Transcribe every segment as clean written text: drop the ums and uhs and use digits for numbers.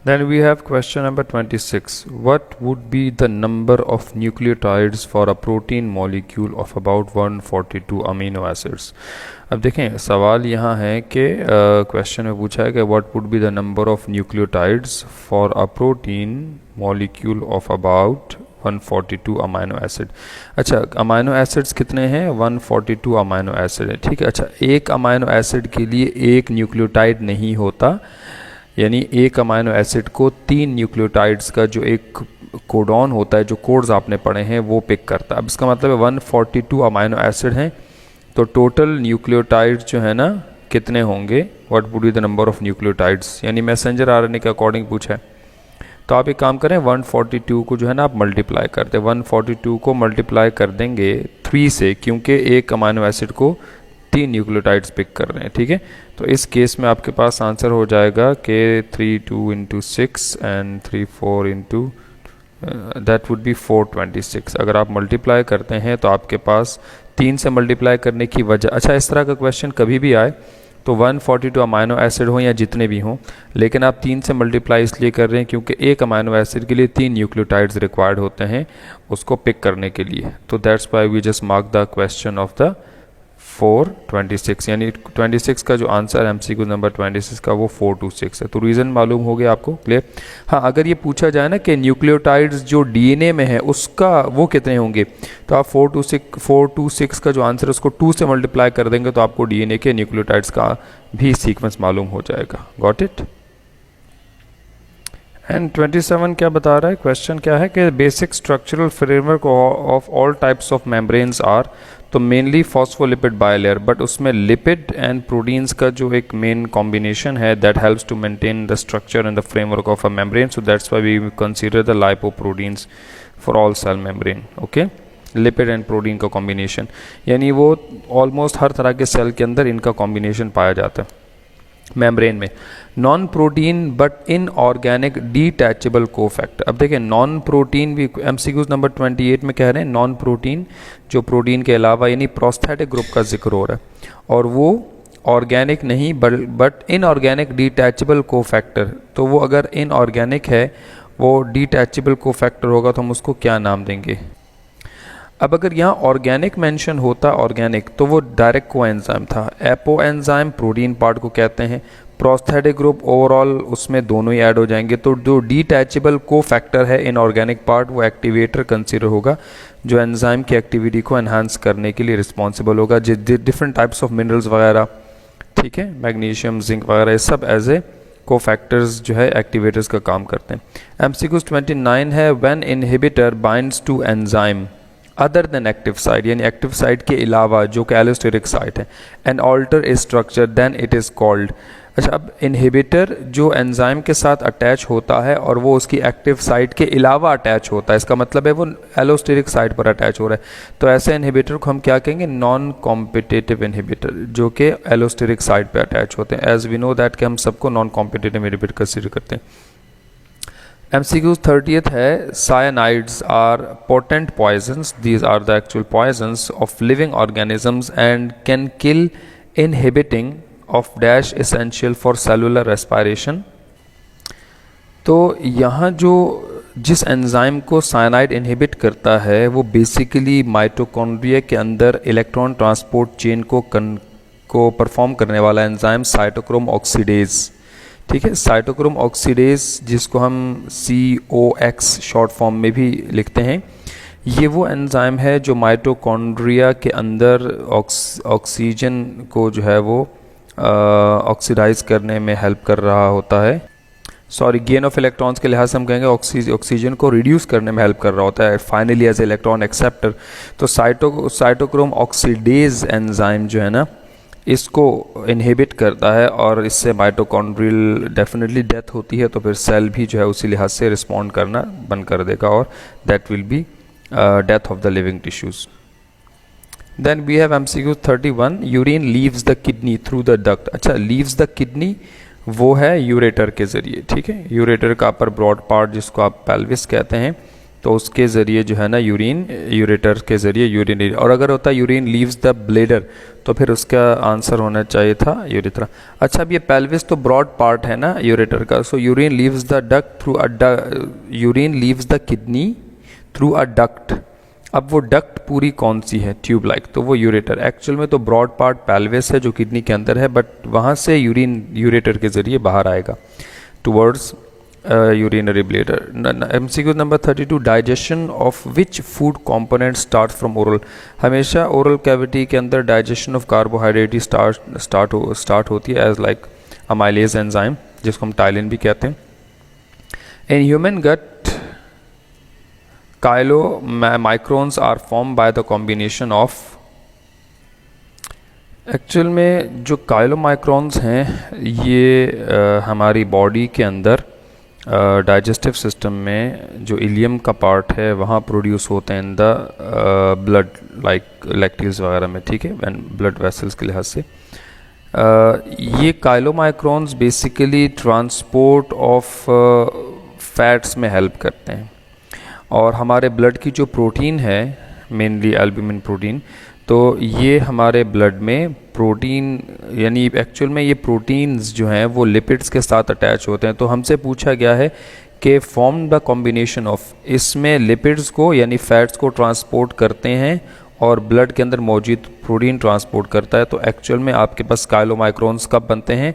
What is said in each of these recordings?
Then we have question number 26. What would be the number of nucleotides for a protein molecule of about 142 amino acids? अब देखें सवाल यहाँ है कि question में पूछा है कि what would be the number of nucleotides for a protein molecule of about 142 amino acid. अच्छा, अमाइनो एसिड्स कितने हैं? 142 अमाइनो एसिड है, ठीक है। अच्छा, एक अमाइनो एसिड के लिए एक न्यूक्लियोटाइड नहीं होता, यानी एक अमाइनो एसिड को 3 न्यूक्लियोटाइड्स का जो एक कोडॉन होता है, जो कोड्स आपने पढ़े हैं, वो पिक करता है। अब इसका मतलब है 142 अमाइनो एसिड हैं, तो टोटल न्यूक्लियोटाइड्स जो है ना कितने होंगे? What would be the number of nucleotides, यानी मैसेंजर आरएनए के अकॉर्डिंग पूछा है। तो आप एक काम करें, 142 को जो है ना आप मल्टीप्लाई करते हैं। 142 को मल्टीप्लाई कर देंगे 3 से, क्योंकि एक अमाइनो एसिड को 3 न्यूक्लियोटाइड्स पिक कर रहे हैं, ठीक है। तो इस केस में आपके पास आंसर हो जाएगा कि 32 into 6 and 34 into that would B 426। अगर आप मल्टीप्लाई करते हैं तो आपके पास 3 से मल्टीप्लाई करने की वजह, अच्छा इस तरह का क्वेश्चन कभी भी आए तो 142 अमाइनो एसिड हो या जितने भी हों, लेकिन आप 3 से मल्टीप्लाई इसलिए कर रहे हैं क्योंकि एक अमाइनो एसिड के लिए 3 न्यूक्लियोटाइड्स रिक्वायर्ड होते हैं उसको पिक करने के लिए। तो that's why we just mark the question of the 426, यानी 26 का जो आंसर एमसीक्यू नंबर 26 का वो 426 है। तो रीज़न मालूम हो गया आपको, क्लियर। हाँ, अगर ये पूछा जाए ना कि न्यूक्लियोटाइड्स जो डीएनए में है उसका वो कितने होंगे, तो आप 426 का जो आंसर है उसको 2 से मल्टीप्लाई कर देंगे तो आपको डीएनए के न्यूक्लियोटाइड्स का भी सीक्वेंस मालूम हो जाएगा। Got it. एंड 27 क्या बता रहा है, क्वेश्चन क्या है कि basic structural framework of all types of membranes are, तो मेनली फॉस्फोलिपिड बायलेयर, बट उसमें लिपिड एंड प्रोटीन्स का जो एक मेन कॉम्बिनेशन है that helps to maintain the structure and the framework of a membrane, so that's why we consider the lipoproteins for all cell membrane. Okay, lipid and protein का combination, यानी वो almost हर तरह के cell के अंदर इनका combination पाया जाता है मेम्ब्रेन में। Non protein but inorganic detachable cofactor. अब देखिए नॉन प्रोटीन भी एमसीक्यूज नंबर 28 में कह रहे हैं नॉन प्रोटीन जो प्रोटीन के अलावा यानी प्रोस्थेटिक ग्रुप का जिक्र हो रहा है, और वो ऑर्गेनिक नहीं बट इनऑर्गेनिक डिटैचेबल कोफैक्टर। तो वो अगर इनऑर्गेनिक है, वो डिटैचेबल कोफैक्टर होगा, तो हम उसको क्या नाम देंगे? अब अगर यहाँ ऑर्गेनिक मेंशन होता ऑर्गेनिक, तो वो डायरेक्ट कोएंजाइम था। एपो एंजाइम प्रोटीन पार्ट को कहते हैं, प्रोस्थेटिक ग्रुप ओवरऑल उसमें दोनों ही ऐड हो जाएंगे। तो जो डिटैचेबल को फैक्टर है इनऑर्गेनिक पार्ट, वो एक्टिवेटर कंसीडर होगा जो एंजाइम की एक्टिविटी को एनहांस करने के लिए रिस्पॉन्सिबल होगा। डिफरेंट टाइप्स ऑफ मिनरल्स वगैरह, ठीक है, मैग्नीशियम जिंक वगैरह, ये सब एज ए को फैक्टर्स जो है एक्टिवेटर्स का काम करते हैं। एमसीक्यूज 29 है when inhibitor binds to enzyme other than active site, यानी एक्टिव साइट के अलावा जो कि एलोस्टेरिक साइट है, and alter is structure then it is called. अच्छा, अब इनहिबिटर जो एंजाइम के साथ अटैच होता है और वो उसकी एक्टिव साइट के अलावा अटैच होता है, इसका मतलब है वो एलोस्टेरिक साइट पर अटैच हो रहा है, तो ऐसे इनहिबिटर को हम क्या कहेंगे? नॉन कॉम्पिटिटिव इनहिबिटर, जो कि एलोस्टेरिक साइट पर अटैच होते हैं। एज वी नो दैट कि हम सबको नॉन कॉम्पिटिटिव इनहिबिटर कंसिडर करते हैं। MCQ 30th है cyanides are potent poisons, these are the actual poisons of living organisms and can kill inhibiting of dash essential for cellular respiration। तो यहाँ जो जिस एंजाइम को साइनाइड इनहिबिट करता है वो बेसिकली माइटोकॉन्ड्रिया के अंदर इलेक्ट्रॉन ट्रांसपोर्ट चेन को परफॉर्म करने वाला एंजाइम साइटोक्रोम ऑक्सीडेज, ठीक है। साइटोक्रोम ऑक्सीडेज जिसको हम COX शॉर्ट फॉर्म में भी लिखते हैं, ये वो एंजाइम है जो माइटोकॉन्ड्रिया के अंदर ऑक्सीजन को जो है वो ऑक्सीडाइज करने में हेल्प कर रहा होता है। सॉरी, गेन ऑफ इलेक्ट्रॉन्स के लिहाज से हम कहेंगे ऑक्सीजन को रिड्यूस करने में हेल्प कर रहा होता है फाइनली एज इलेक्ट्रॉन एक्सेप्टर। तो साइटोक्रोम ऑक्सीडेज एंजाइम जो है ना, इसको इनहिबिट करता है और इससे माइटोकॉन्ड्रियल डेफिनेटली डेथ होती है, तो फिर सेल भी जो है उसी लिहाज से रिस्पॉन्ड करना बंद कर देगा और that will be death of the living tissues. Then we have MCQ 31 urine leaves the kidney through the duct. अच्छा, लीव्स द किडनी वो है यूरेटर के जरिए, ठीक है। यूरेटर का अपर ब्रॉड पार्ट जिसको आप पेल्विस कहते हैं, तो उसके ज़रिए जो है ना यूरिन यूरेटर के ज़रिए यूरिन, और अगर होता यूरिन लीव्स द ब्लेडर तो फिर उसका आंसर होना चाहिए था यूरेथ्रा। अच्छा, अब ये पेल्विस तो ब्रॉड पार्ट है ना यूरेटर का, so urine leaves the duct through urine leaves the kidney through a duct. अब वो डक्ट पूरी कौन सी है, ट्यूब लाइक, तो वो यूरेटर। एक्चुअल में तो ब्रॉड पार्ट पेल्विस है जो किडनी के अंदर है, बट वहाँ से यूरिन यूरेटर के ज़रिए बाहर आएगा towards urinary bladder. MCQ number 32, digestion of which food component start from oral. हमेशा ओरल कैविटी के अंदर डाइजेशन ऑफ कार्बोहाइड्रेट स्टार्ट होती है एज लाइक अमाइलेज एंजाइम, जिसको हम टाइलिन भी कहते हैं। In human gut chylomicrons are form by the combination of. Actual में जो काइलोमाइक्रोन्स हैं ये हमारी बॉडी के अंदर डाइजेस्टिव सिस्टम में जो इलियम का पार्ट है वहाँ प्रोड्यूस होते हैं इन द ब्लड, लाइक लैक्टिल्स वगैरह में, ठीक है, एंड ब्लड वेसल्स के लिहाज से। ये chylomicrons basically transport of fats में हेल्प करते हैं, और हमारे ब्लड की जो प्रोटीन है, मेनली एल्ब्यूमिन प्रोटीन, तो ये हमारे ब्लड में प्रोटीन, यानी एक्चुअल में ये प्रोटीन्स जो हैं वो लिपिड्स के साथ अटैच होते हैं। तो हमसे पूछा गया है कि फॉर्म द कॉम्बिनेशन ऑफ, इसमें लिपिड्स को यानी फैट्स को ट्रांसपोर्ट करते हैं और ब्लड के अंदर मौजूद प्रोटीन ट्रांसपोर्ट करता है। तो एक्चुअल में आपके पास काइलोमाइक्रोन्स कब बनते हैं,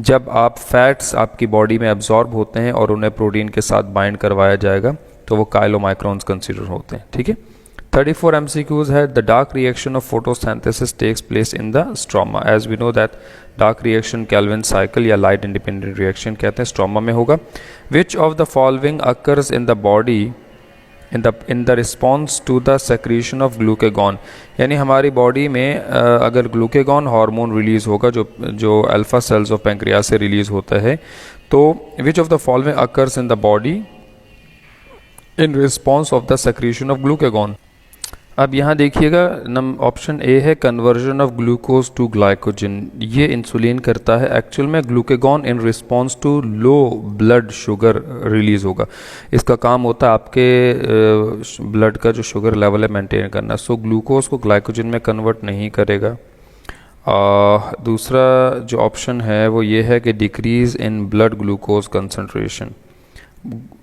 जब आप फैट्स आपकी बॉडी में एब्जॉर्ब होते हैं और उन्हें प्रोटीन के साथ बाइंड करवाया जाएगा, तो वो काइलोमाइक्रोन्स कंसिडर होते हैं, ठीक है। 34 MCQs है, the dark reaction of photosynthesis takes place in the stroma. As we know that dark reaction Calvin cycle या light independent reaction कहते हैं, stroma में होगा। Which of the following occurs in the body in the response to the secretion of glucagon? यानी हमारी body में अगर glucagon hormone release होगा जो अल्फा सेल्स ऑफ पेंक्रियास से रिलीज होता है, तो which of the following occurs in the body in response of the secretion of glucagon? अब यहाँ देखिएगा, ऑप्शन ए है conversion of glucose to glycogen. ये इंसुलिन करता है। एक्चुअल में glucagon in response to low blood sugar release होगा। इसका काम होता है आपके ब्लड का जो शुगर लेवल है मेंटेन करना। सो ग्लूकोज को ग्लाइकोजन में कन्वर्ट नहीं करेगा। दूसरा जो ऑप्शन है वो ये है कि decrease in blood glucose concentration,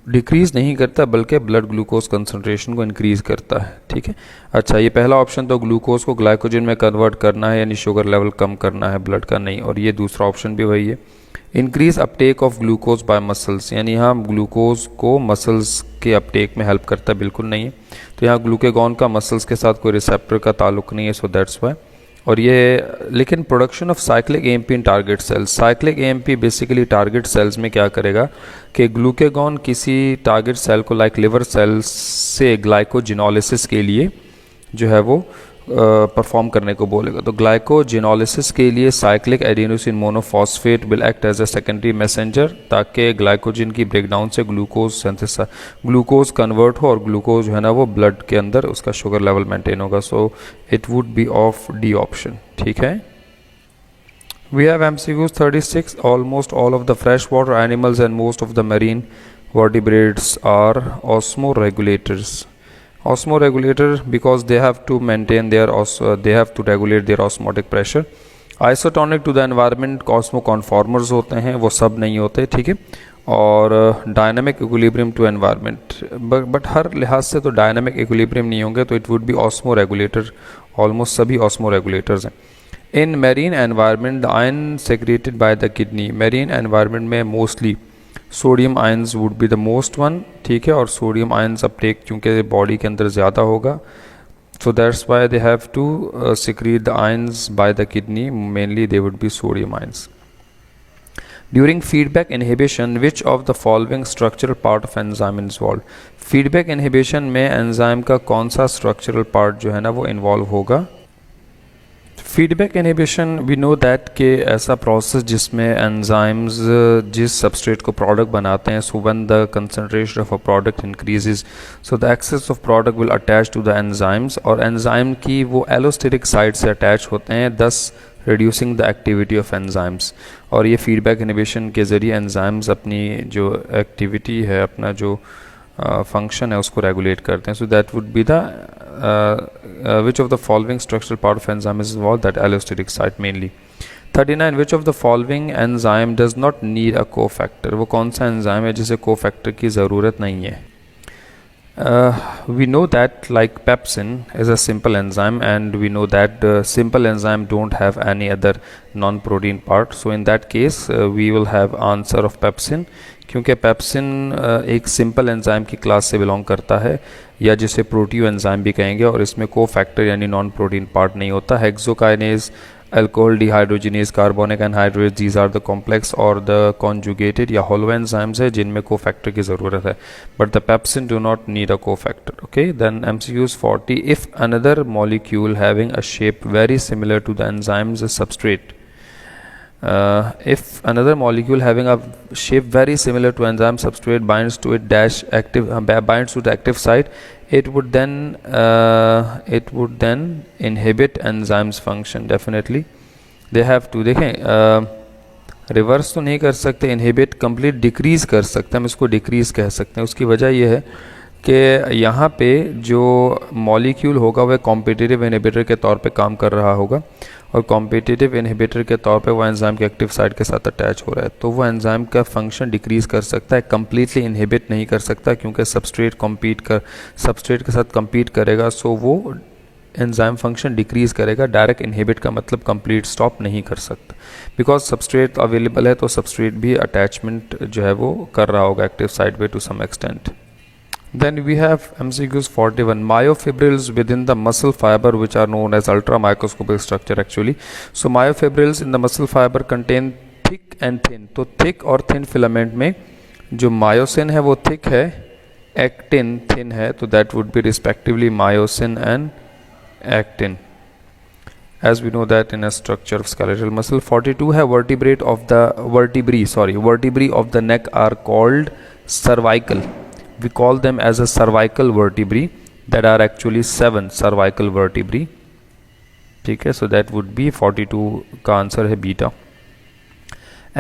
decrease नहीं करता बल्कि ब्लड ग्लूकोज कंसंट्रेशन को इंक्रीज़ करता है, ठीक है। अच्छा, ये पहला ऑप्शन तो ग्लूकोज को ग्लाइकोजन में कन्वर्ट करना है यानी शुगर लेवल कम करना है ब्लड का, नहीं, और ये दूसरा ऑप्शन भी वही है। Increase Uptake of glucose bye muscles, यानी यहाँ ग्लूकोज को मसल्स के अपटेक में हेल्प करता है, बिल्कुल नहीं है। तो यहाँ ग्लूकेगॉन का मसल्स के साथ कोई रिसेप्टर का ताल्लुक नहीं है, सो दैट्स वाई। और ये लेकिन production of cyclic AMP in target cells, cyclic AMP basically target cells में क्या करेगा कि ग्लूकेगॉन किसी टारगेट सेल को लाइक लिवर सेल्स से ग्लाइकोजिनोलिसिस के लिए जो है वो परफॉर्म करने को बोलेगा। तो ग्लाइकोजिनोलिसिस के लिए cyclic adenosine monophosphate will act as a secondary messenger, ताकि ग्लाइकोजन की ब्रेकडाउन से ग्लूकोज कन्वर्ट हो और ग्लूकोज जो है ना वो ब्लड के अंदर उसका शुगर लेवल मेंटेन होगा। So it would B of D option, ठीक है। We have MCQs 36. Almost all of the freshwater animals and most of the marine vertebrates are osmoregulators. Osmoregulator because they have to maintain their they have to regulate their osmotic pressure. Isotonic to the environment osmoconformers होते हैं, वो सब नहीं होते, ठीक है। और dynamic equilibrium to environment, but हर लिहाज से तो डायनामिक इक्विलिब्रियम नहीं होंगे, तो it would be osmoregulator. Almost सभी ऑस्मोरेगुलेटर्स हैं। In marine environment the ion secreted by the kidney, marine environment में mostly sodium ions would be the most one, ठीक है। और सोडियम आयंस अपटेक क्योंकि बॉडी के अंदर ज़्यादा होगा, so that's why they have to secrete the ions by the kidney, mainly they would be sodium ions. During feedback inhibition, which of the following structural part of enzyme is involved? feedback inhibition में enzyme का कौन सा structural part जो है ना वो involve होगा? Feedback inhibition we know that कि ऐसा प्रोसेस जिसमें एंजाइम्स जिस सबस्ट्रेट को प्रोडक्ट बनाते हैं, so when the concentration of a product increases so the excess of product will attach to the enzymes, और एंजाइम की वो एलोस्टेरिक साइड से अटैच होते हैं, thus reducing the activity of enzymes. और ये फीडबैक इनहिबिशन के ज़रिए एंजाइम्स अपनी जो एक्टिविटी है, अपना जो फंक्शन है उसको रेगुलेट करते हैं. सो that would be the which of the following structural part of enzyme is involve, that allosteric site mainly. 39 which of the following enzyme does not need a cofactor, वो कौन सा एंजाइम है जिसे cofactor की ज़रूरत नहीं है. We know that like pepsin is a simple enzyme, and we know that simple enzyme don't have any other non-protein part. So in that case we will have answer of pepsin, क्योंकि pepsin एक simple enzyme की class से belong करता है, या जिसे proteo enzyme भी कहेंगे, और इसमें कोफैक्टर यानी नॉन प्रोटीन पार्ट नहीं होता. Hexokinase, alcohol dehydrogenase, carbonic anhydrase, these are the complex or the conjugated या hollow enzymes है जिनमें cofactor की ज़रूरत है, but the pepsin do not need a cofactor. Okay, then MCQs 40. If another molecule having a shape very similar to the enzyme's substrate, if another molecule having a shape very similar to enzyme substrate binds to it dash active binds to the active site, it would then inhibit enzymes function. Definitely they have to. देखें reverse तो नहीं कर सकते, inhibit complete decrease कर सकते हैं, हम इसको डिक्रीज़ कह सकते हैं. उसकी वजह यह है कि यहाँ पे जो मॉलिक्यूल होगा वह कॉम्पिटिटिव इनहिबिटर के तौर पे काम कर रहा होगा, और कॉम्पिटिटिव इनहिबिटर के तौर पे वो एंजाइम के एक्टिव साइट के साथ अटैच हो रहा है, तो वो एंजाइम का फंक्शन डिक्रीज़ कर सकता है, कम्प्लीटली इनहिबिट नहीं कर सकता, क्योंकि सब्सट्रेट के साथ कम्पीट करेगा. सो वो एंजाइम फंक्शन डिक्रीज़ करेगा. डायरेक्ट इनहिबिट का मतलब कंप्लीट स्टॉप नहीं कर सकता, बिकॉज सब्सट्रेट अवेलेबल है, तो सब्सट्रेट भी अटैचमेंट जो है वो कर रहा होगा एक्टिव साइट पे to some extent. Then we have MCQs 41. Myofibrils within the muscle fiber which are known as ultramicroscopic structure actually. So myofibrils in the muscle fiber contain thick and thin. तो thick और thin filament में जो myosin है वो thick है, actin thin है, तो that would be respectively myosin and actin, as we know that in a structure of skeletal muscle. 42 है vertebrae of the neck are called cervical. We call them as a cervical vertebrae. That are actually 7 cervical vertebrae. ठीक है, so that would be 42 का answer है beta.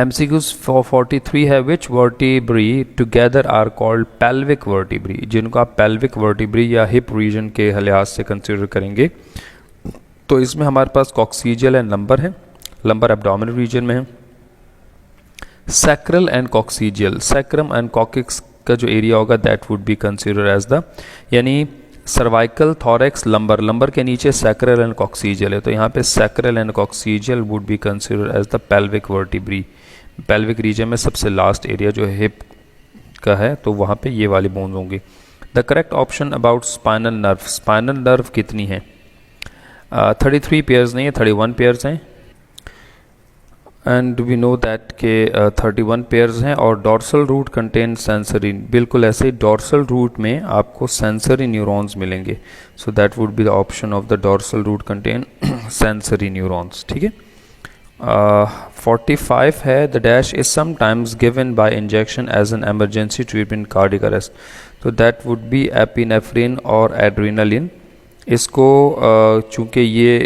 MCQs 43 है which vertebrae together are called pelvic vertebrae, जिनको आप pelvic vertebrae या hip region के लिहाज से कंसिडर करेंगे. तो इसमें हमारे पास कॉक्सीजियल एंड लंबर है, लंबर एब्डोमिनल रीजन में है. Sacral and coccygeal, sacrum and coccyx का जो एरिया होगा that would be consider as the, यानी सर्वाइकल, थॉरेक्स, लंबर, लंबर के नीचे सैक्रल एंड कॉक्सीजियल है, तो यहाँ पे sacral and coccygeal would be consider as the pelvic vertebrae. Pelvic region में सबसे लास्ट एरिया जो हिप का है, तो वहाँ पे ये वाली बोन्स होंगी. The correct option about spinal nerve, spinal nerve कितनी है? 33 पेयर्स नहीं है, 31 पेयर्स हैं, एंड वी नो दैट के 31 पेयर्स हैं. और डॉर्सल रूट कंटेन सेंसरी, बिल्कुल ऐसे ही डॉर्सल रूट में आपको सेंसरी न्यूरॉन्स मिलेंगे, so that would be the option of the dorsal root contain sensory neurons. ठीक है. 45 है the dash is sometimes given by injection as an emergency treatment cardiac arrest, तो that would be epinephrine और adrenaline. इसको चूँकि ये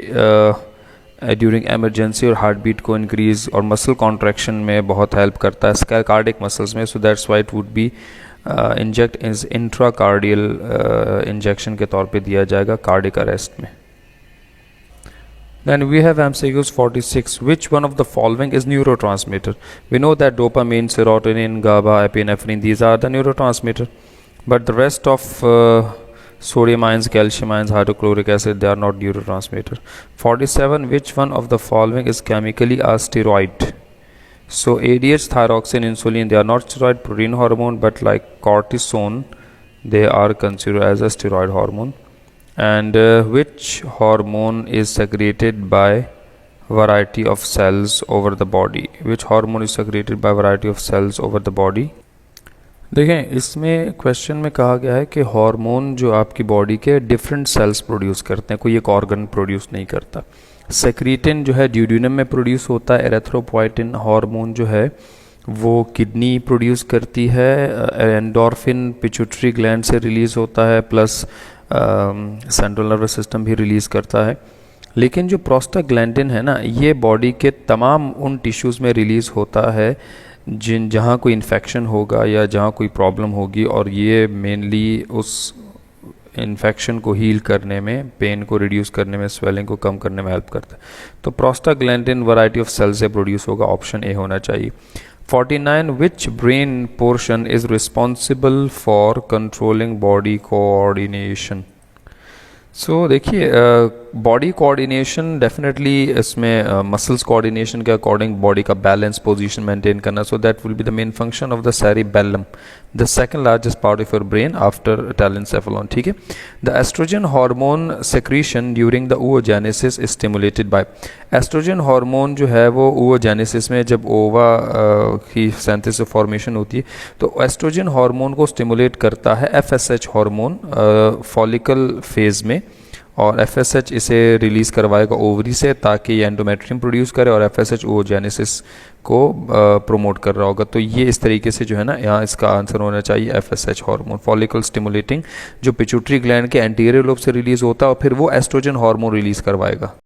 during emergency और heart beat को इंक्रीज़ और मसल कॉन्ट्रैक्शन में बहुत हेल्प करता है कार्डिक मसल्स में, so that's why it would be inject is इंट्राकार्डियल injection के तौर पे दिया जाएगा कार्डिक अरेस्ट में. Then we have MCQs 46. Which one of the following is neurotransmitter? We know that dopamine, serotonin, GABA, epinephrine, these are the neurotransmitter, but the rest of sodium ions, calcium ions, hydrochloric acid, they are not neurotransmitter. 47. Which one of the following is chemically a steroid? So ADH, thyroxine, insulin, they are not steroid protein hormone, but like cortisone, they are considered as a steroid hormone. And which hormone is secreted by variety of cells over the body? Which hormone is secreted by variety of cells over the body? देखें, इसमें question में कहा गया है कि hormone जो आपकी body के डिफरेंट सेल्स प्रोड्यूस करते हैं, कोई एक ऑर्गन प्रोड्यूस नहीं करता. सेक्रीटिन जो है ड्यूडेनम में प्रोड्यूस होता है. एरेथ्रोपोइटिन हार्मोन जो है वो किडनी प्रोड्यूस करती है. एंडोर्फिन पिट्यूटरी ग्लैंड से रिलीज़ होता है, प्लस सेंट्रल नर्वस सिस्टम भी रिलीज़ करता है. लेकिन जो प्रोस्टाग्लैंडिन है ना, ये बॉडी के तमाम उन टिश्यूज़ में रिलीज़ होता है जहाँ कोई इन्फेक्शन होगा या जहाँ कोई प्रॉब्लम होगी, और ये मेनली उस इन्फेक्शन को हील करने में, पेन को रिड्यूस करने में, स्वेलिंग को कम करने में हेल्प करता है। तो प्रोस्टाग्लैंडिन वैरायटी ऑफ सेल से प्रोड्यूस होगा, ऑप्शन ए होना चाहिए। 49 which brain portion is responsible for controlling body coordination. So देखिए, बॉडी कोऑर्डिनेशन डेफिनेटली इसमें मसल्स कोऑर्डिनेशन के अकॉर्डिंग बॉडी का बैलेंस पोजीशन मेंटेन करना, so that will be the main function of the cerebellum, the second largest part of your brain after telencephalon, ठीक है। The oestrogen hormone secretion during the oogenesis is stimulated by. Oestrogen hormone जो है वो oogenesis में जब ओवा की synthesis formation होती है तो एस्ट्रोजन हार्मोन को स्टिमुलेट करता है FSH हार्मोन फॉलिकल फेज में, और FSH इसे रिलीज़ करवाएगा ओवरी से ताकि ये एंडोमेट्रियम प्रोड्यूस करे, और FSH oogenesis को प्रोमोट कर रहा होगा। तो ये इस तरीके से जो है ना, यहाँ इसका आंसर होना चाहिए FSH हार्मोन, फॉलिकल स्टिमुलेटिंग, जो पिट्यूटरी ग्लैंड के एंटीरियर लोब से रिलीज़ होता है और फिर वो एस्ट्रोजन हार्मोन रिलीज़ करवाएगा।